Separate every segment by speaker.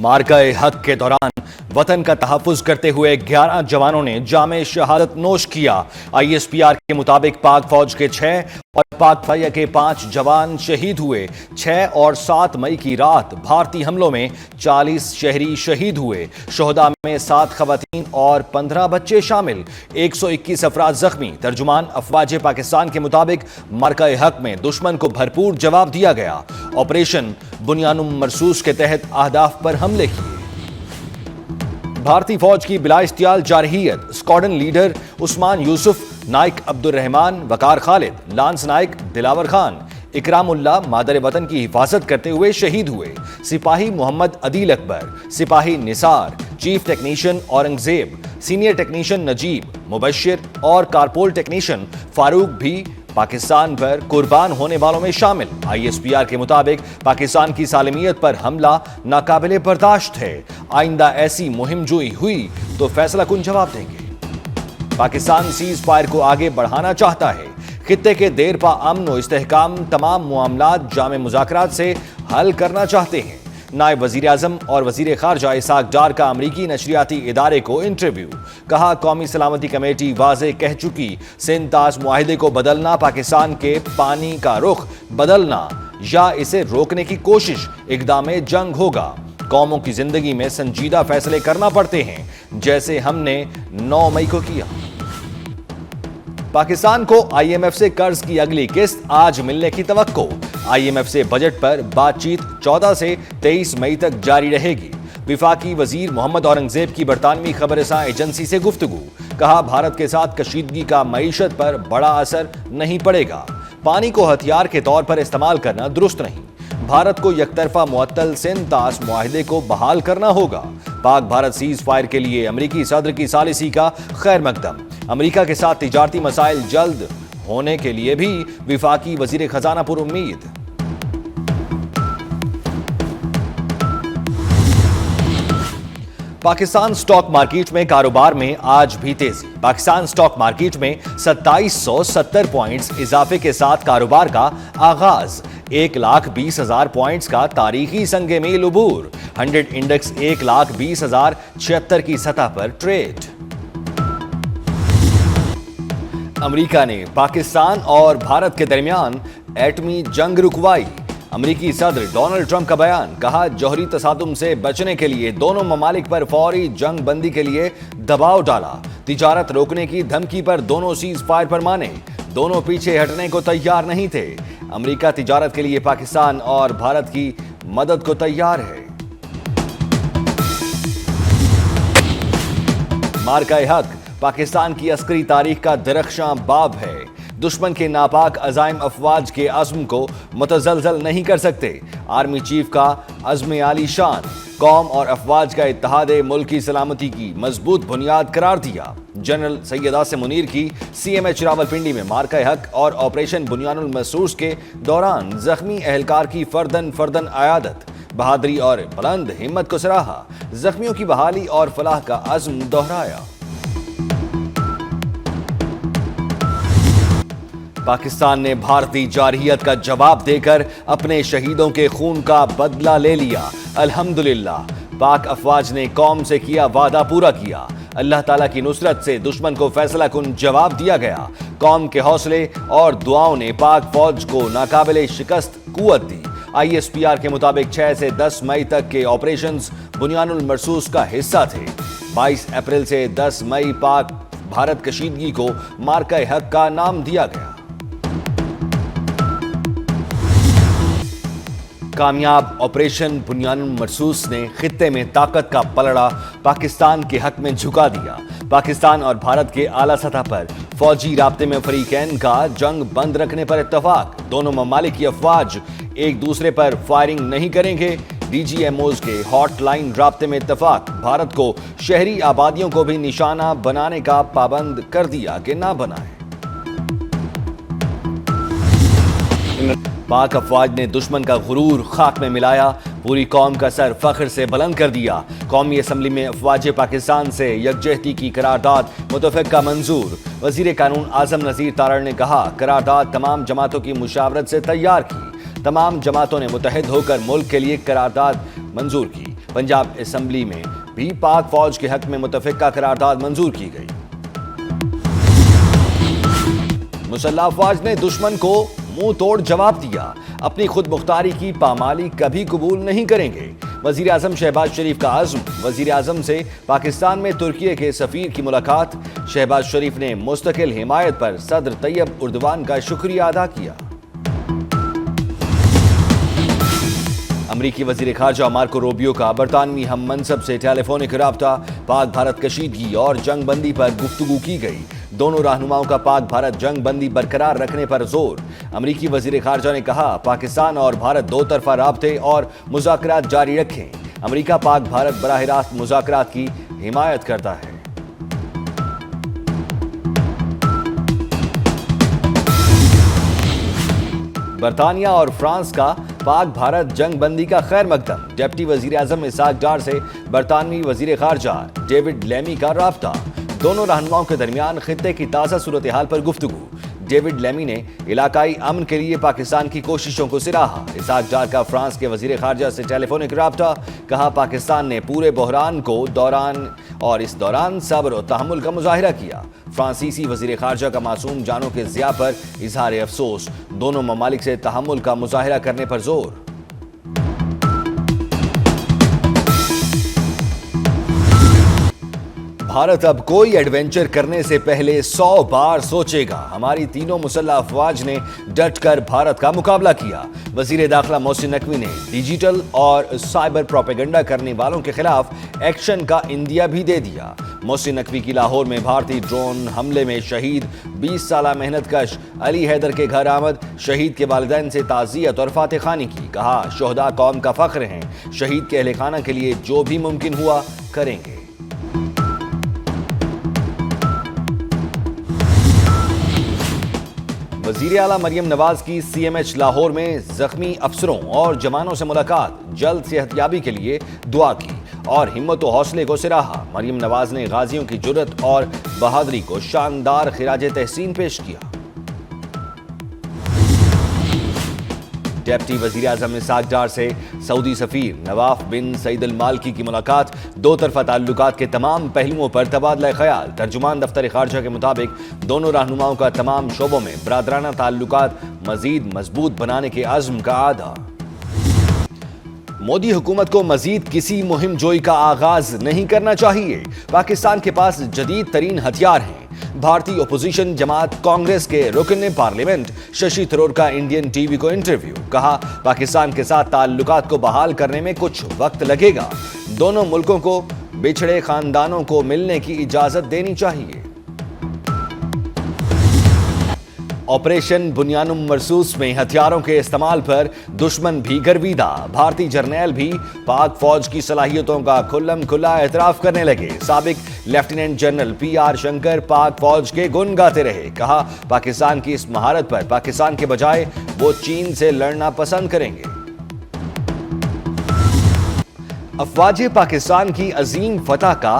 Speaker 1: मार्का हक के दौरान वतन का तहफ़्फ़ुज़ करते हुए 11 जवानों ने जामे शहादत नोश किया। ISPR के मुताबिक पाक फौज के 6 और पाक फौज के 5 जवान शहीद हुए। 6 और 7 मई की रात भारतीय हमलों में 40 शहरी शहीद हुए। शोहदा में 7 खवातीन और 15 बच्चे शामिल। 121 अफराद जख्मी। तर्जुमान अफवाज पाकिस्तान के मुताबिक मार्का हक में दुश्मन को भरपूर जवाब दिया गया। ऑपरेशन बुनियानुल मरसूस के तहत अहदाफ पर हमले किए। भारतीय फौज की बिला इश्तियाल जारहियत, स्क्वाड्रन लीडर उस्मान यूसुफ, नाइक अब्दुल रहमान, वकार खालिद, लांस नाइक दिलावर खान, इकरामुल्लाह मादर वतन की हिफाजत करते हुए शहीद हुए। सिपाही मोहम्मद अदील अकबर, सिपाही Nisar, chief technician Aurangzeb, senior technician Najeeb, Mubashir और कारपोल टेक्नीशियन फारूक भी पाकिस्तान पर कुर्बान होने वालों में शामिल। ISPR के मुताबिक पाकिस्तान की सालमियत पर हमला नाकाबिले बर्दाश्त है। आइंदा ऐसी मुहिम जोई हुई तो फैसला कुन जवाब देंगे। पाकिस्तान सीज फायर को आगे बढ़ाना चाहता है। खित्ते के देरपा अमन और इस्तेहकाम तमाम मामलात जामे मुज़ाकरात से हल करना चाहते हैं। नायब वजीर आज़म और वजीर खारजा इसाक डार का अमरीकी नशरियाती इदारे को इंटरव्यू। कहा, कौमी सलामती कमेटी वाज़े कह चुकी, सिंध ताश मुआहिदे को बदलना, पाकिस्तान के पानी का रुख बदलना या इसे रोकने की कोशिश इक़दामे जंग होगा। कौमों की जिंदगी में संजीदा फैसले करना पड़ते हैं, जैसे हमने 9 मई को किया। पाकिस्तान को IMF से कर्ज की अगली किस्त आज मिलने की तवक्को। IMF से बजट पर बातचीत 14 से 23 मई तक जारी रहेगी। विफाकी वजीर मोहम्मद औरंगजेब की बरतानवी खबरसां एजेंसी से गुफ्तगू। कहा, भारत के साथ कशीदगी का मईशत पर बड़ा असर नहीं पड़ेगा। पानी को हथियार के तौर पर इस्तेमाल करना दुरुस्त नहीं। भारत को यकतरफा मुअत्तल सिंध ताश मुआहिदे को बहाल करना होगा। पाक भारत सीज फायर के लिए अमरीकी सदर की सालिसी का खैर मकदम। अमरीका के साथ तिजारती मसाइल जल्द होने के लिए भी विफाकी वजीर खजाना पर उम्मीद। पाकिस्तान स्टॉक मार्केट में कारोबार में आज भी तेजी। पाकिस्तान स्टॉक मार्केट में 2770 पॉइंट्स इजाफे के साथ कारोबार का आगाज। 1,20,000 पॉइंट्स का तारीखी संगे मील उबूर। 100 इंडेक्स 1,20,076 की सतह पर ट्रेड। अमेरिका ने पाकिस्तान और भारत के दरमियान एटमी जंग रुकवाई। अमेरिकी सदर डोनाल्ड ट्रंप का बयान। कहा, जौहरी तसादुम से बचने के लिए दोनों ममालिक पर फौरी जंग बंदी के लिए दबाव डाला। तिजारत रोकने की धमकी पर दोनों सीज फायर पर माने। दोनों पीछे हटने को तैयार नहीं थे। अमेरिका तिजारत के लिए पाकिस्तान और भारत की मदद को तैयार है। मार्का हक पाकिस्तान की अस्करी तारीख का दरख्शां बाब है। दुश्मन के नापाक अज़ाइम अफवाज के अज़्म को मुतज़लज़ल नहीं कर सकते। आर्मी चीफ का अज़्म आली शान। कौम और अफवाज का इत्तेहाद मुल्क की सलामती की मजबूत बुनियाद करार दिया। जनरल सैयद आसिम मुनीर की CMH रावलपिंडी में मार्का हक और ऑपरेशन बुनियानुल मरसूस के दौरान जख्मी एहलकार की फर्दन आयादत। बहादुरी और बुलंद हिम्मत को सराहा। जख्मियों की बहाली और फलाह का अज़्म दोहराया। पाकिस्तान ने भारतीय जारहियत का जवाब देकर अपने शहीदों के खून का बदला ले लिया। अल्हम्दुलिल्लाह, पाक अफवाज ने कौम से किया वादा पूरा किया। अल्लाह ताला की नुसरत से दुश्मन को फैसला कुन जवाब दिया गया। कौम के हौसले और दुआओं ने पाक फौज को नाकाबिले शिकस्त कुव्वत दी। ISPR के मुताबिक 6 से 10 मई तक के ऑपरेशंस बुनियानुल मरसूस का हिस्सा थे। 22 अप्रैल से 10 मई पाक भारत कशीदगी को मार्का हक का नाम दिया गया। कामयाब ऑपरेशन बुनियानुल मरसूस ने खित्ते में ताकत का पलड़ा पाकिस्तान के हक में झुका दिया। पाकिस्तान और भारत के आला सतह पर फौजी राब्ते में फरीकैन का जंग बंद रखने पर इत्तफाक। दोनों ममालिक की अफवाज एक दूसरे पर फायरिंग नहीं करेंगे। DGMOs के हॉटलाइन राब्ते में इत्तफाक। भारत को शहरी आबादियों को भी निशाना बनाने का पाबंद कर दिया कि ना बनाए। पाक अफवाज ने दुश्मन का गुरूर खाक में मिलाया। पूरी कौम का सर फख्र से बुलंद कर दिया। कौमी असम्बली में अफवाज पाकिस्तान से यकजहती की करारदाद मुतफ़क़ा मंजूर। वज़ीर कानून आज़म नज़ीर तारड़ ने कहा, करारदाद तमाम जमातों की मुशावरत से तैयार की। तमाम जमातों ने मुत्तहिद होकर मुल्क के लिए करारदाद मंजूर की। पंजाब असेंबली में भी पाक फौज के हक में मुतफिका करारदाद मंजूर की गई। मुसल्लह अफवाज ने दुश्मन को मुंह तोड़ जवाब दिया, अपनी खुद मुख्तारी की पामाली कभी कबूल नहीं करेंगे। वजीर आजम शहबाज शरीफ का आज़म। वजीर आजम से पाकिस्तान में तुर्की के सफीर की मुलाकात। शहबाज शरीफ ने मुस्तकिल हिमायत पर सदर तैयब उर्दवान का शुक्रिया अदा किया। अमरीकी वजीर खारजा मार्को रूबियो का बरतानवी हम मनसब से टेलीफोनिक राब्ता। पाक भारत कशीदगी और जंग बंदी पर गुफ्तगू की गई। दोनों रहनुमाओं का पाक भारत जंग बंदी बरकरार रखने पर जोर। अमरीकी वजीर खारजा ने कहा, पाकिस्तान और भारत दो तरफा राब्ते और मुज़ाकरात जारी रखें। अमरीका पाक भारत बराह रास्त मुज़ाकरात की हिमायत करता है। बरतानिया और फ्रांस का पाक भारत जंग बंदी का खैर मकदम। डिप्टी वजीर आजम इसाक डार से बरतानवी वजीर खारजा डेविड लेमी का राब्ता। दोनों रहनुमाओं के दरमियान खित्ते की ताज़ा सूरत हाल पर गुफ्तगू। डेविड लेमी ने इलाकाई अमन के लिए पाकिस्तान की कोशिशों को सराहा। इसाक डार का फ्रांस के वजीर खारजा से टेलीफोनिक राब्ता। कहा, पाकिस्तान ने पूरे बहरान को इस दौरान सब्र और तहम्मुल का मुजाहिरा किया। फ्रांसीसी वजीर खारजा का मासूम जानों के ज़िया पर इजहार अफसोस। दोनों ममालिक से तहम्मुल का मुजाहिरा करने पर जोर। भारत अब कोई एडवेंचर करने से पहले 100 बार सोचेगा। हमारी तीनों मुसल्लह अफवाज ने डट कर भारत का मुकाबला किया। वजीर दाखिला मोहसिन नकवी ने डिजिटल और साइबर प्रोपेगेंडा करने वालों के खिलाफ एक्शन का इंदिया भी दे दिया। मोहसिन नकवी की लाहौर में भारतीय ड्रोन हमले में शहीद 20 साला मेहनत कश अली हैदर के घर आमद। शहीद के वालिदैन से ताज़ियत और फातह खानी की। कहा, शोहदा कौम का फख्र हैं। शहीद के अहले खाना के लिए जो भी मुमकिन हुआ करेंगे। वज़ीर आला मरियम नवाज की CMH लाहौर में जख्मी अफसरों और जवानों से मुलाकात। जल्द सेहतयाबी के लिए दुआ की और हिम्मत व हौसले को सराहा। मरियम नवाज ने गाजियों की जुर्रत और बहादुरी को शानदार खिराज तहसीन पेश किया। डिप्टी वजीर आजम इसाक डार से सऊदी सफीर नवाफ बिन सईद अल मालकी की मुलाकात। दो तरफा ताल्लुकात के तमाम पहलुओं पर तबादला ख्याल। तर्जुमान दफ्तर खारजा के मुताबिक दोनों रहनुमाओं का तमाम शोबों में बरादराना ताल्लुकात मजीद मजबूत बनाने के अज़्म का आदा। मोदी हुकूमत को मजीद किसी मुहिम जोई का आगाज नहीं करना चाहिए। पाकिस्तान के पास जदीद तरीन हथियार हैं। भारतीय ओपोजिशन जमात कांग्रेस के रुकन पार्लियामेंट शशि थरूर का इंडियन टीवी को इंटरव्यू। कहा, पाकिस्तान के साथ ताल्लुकात को बहाल करने में कुछ वक्त लगेगा। दोनों मुल्कों को बिछड़े खानदानों को मिलने की इजाजत देनी चाहिए। ऑपरेशन बुनियानुम मरसूस में हथियारों के इस्तेमाल पर दुश्मन भी गर्विदा। भारतीय जर्नैल भी पाक फौज की सलाहियतों का खुल्लम खुल्ला एतराफ करने लगे। साबिक लेफ्टिनेंट जनरल PR शंकर पाक फौज के गुण गाते रहे। कहा, पाकिस्तान की इस महारत पर पाकिस्तान के बजाय वो चीन से लड़ना पसंद करेंगे। अफवाज पाकिस्तान की अजीम फतह का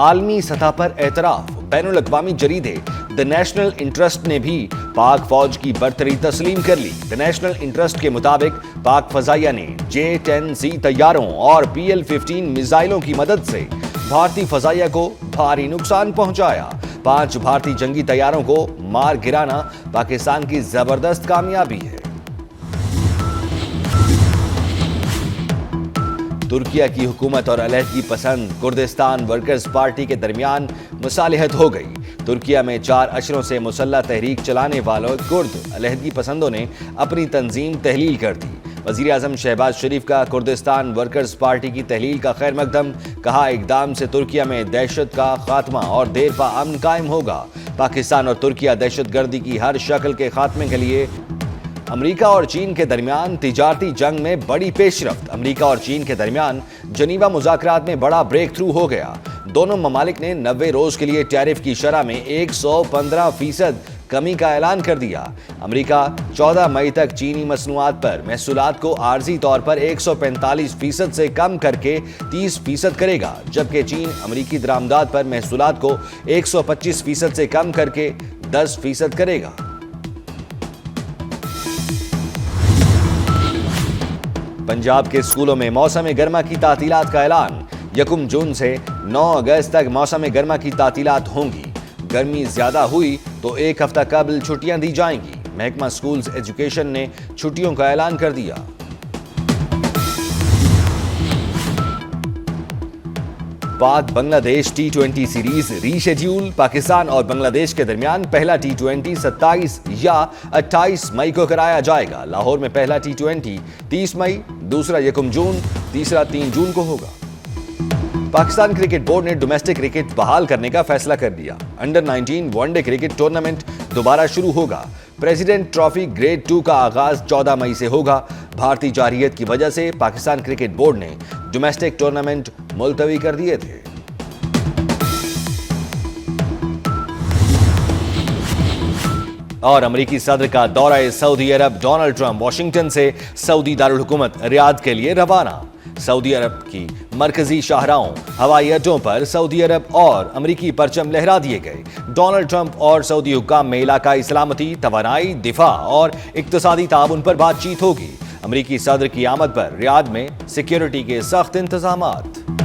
Speaker 1: आलमी सतह पर एतराफ। बैनुल अक़वामी जरीदे द नेशनल इंटरेस्ट ने भी पाक फौज की बरतरी तस्लीम कर ली। द नेशनल इंटरेस्ट के मुताबिक पाक फजाइया ने J-10C तैयारों और PL-15 मिसाइलों की मदद से भारतीय फजाइया को भारी नुकसान पहुंचाया। 5 भारतीय जंगी तैयारों को मार गिराना पाकिस्तान की जबरदस्त कामयाबी है। तुर्किया की हुकूमत और अलहदगी पसंद कुर्दिस्तान वर्कर्स पार्टी के दरमियान मुसालिहत हो गई। तुर्किया में 4 अशरों से मुसल्लह तहरीक चलाने वालों कुर्द अलहदगी पसंदों ने अपनी तंजीम तहलील कर दी। वज़ीर आज़म शहबाज शरीफ का कुर्दिस्तान वर्कर्स पार्टी की तहलील का खैर मकदम। कहा, इक़दाम से तुर्किया में दहशत का खात्मा और देर पा अमन कायम होगा। पाकिस्तान और तुर्किया दहशत गर्दी की हर शक्ल के खात्मे के लिए अमेरिका और चीन के दरमियान तिजारती जंग में बड़ी पेशरफ्त। अमेरिका और चीन के दरमियान जनीवा मुज़ाकरात में बड़ा ब्रेक थ्रू हो गया। दोनों ममालिक ने 90 रोज के लिए टैरिफ की शरह में 115% कमी का ऐलान कर दिया। अमेरिका 14 मई तक चीनी मसनूआत पर महसूलात को आर्जी तौर पर 145% से कम करके 30% करेगा, जबकि चीन अमेरिकी दरामदात पर महसूलात को 125% से कम करके 10% करेगा। पंजाब के स्कूलों में मौसम गर्मा की तातीलात का ऐलान। 1 जून से 9 अगस्त तक मौसम गर्मा की तातीलात होंगी। गर्मी ज्यादा हुई तो 1 हफ्ता कबल छुट्टियां दी जाएंगी। महकमा स्कूल्स एजुकेशन ने छुट्टियों का ऐलान कर दिया। पाक Bangladesh T20 series reschedule. Pakistan और बांग्लादेश के दरमियान पहला T20 27 या 28 मई को कराया जाएगा। लाहौर में पहला T20 30 मई, दूसरा 1 जून, तीसरा 3 जून को होगा। पाकिस्तान क्रिकेट बोर्ड ने डोमेस्टिक क्रिकेट बहाल करने का फैसला कर दिया। अंडर 19 वनडे क्रिकेट टूर्नामेंट दोबारा शुरू होगा। प्रेसिडेंट ट्रॉफी ग्रेड 2 का आगाज 14 मई से होगा। भारतीय जारहियत की वजह से पाकिस्तान क्रिकेट बोर्ड ने डोमेस्टिक टूर्नामेंट मुलतवी कर दिए थे। और अमेरिकी सदर का दौरा सऊदी अरब। डोनाल्ड ट्रंप वाशिंगटन से सऊदी दारुल हुकूमत रियाद के लिए रवाना। सऊदी अरब की मरकजी शाहराहों, हवाई अड्डों पर सऊदी अरब और अमेरिकी परचम लहरा दिए गए। डोनाल्ड ट्रंप और सऊदी हुक्काम में इलाकाई सलामती, तवानाई, दिफा और इक्तसादी ताउन पर बातचीत होगी। अमेरिकी सदर की आमद पर रियाद में सिक्योरिटी के सख्त इंतजामात।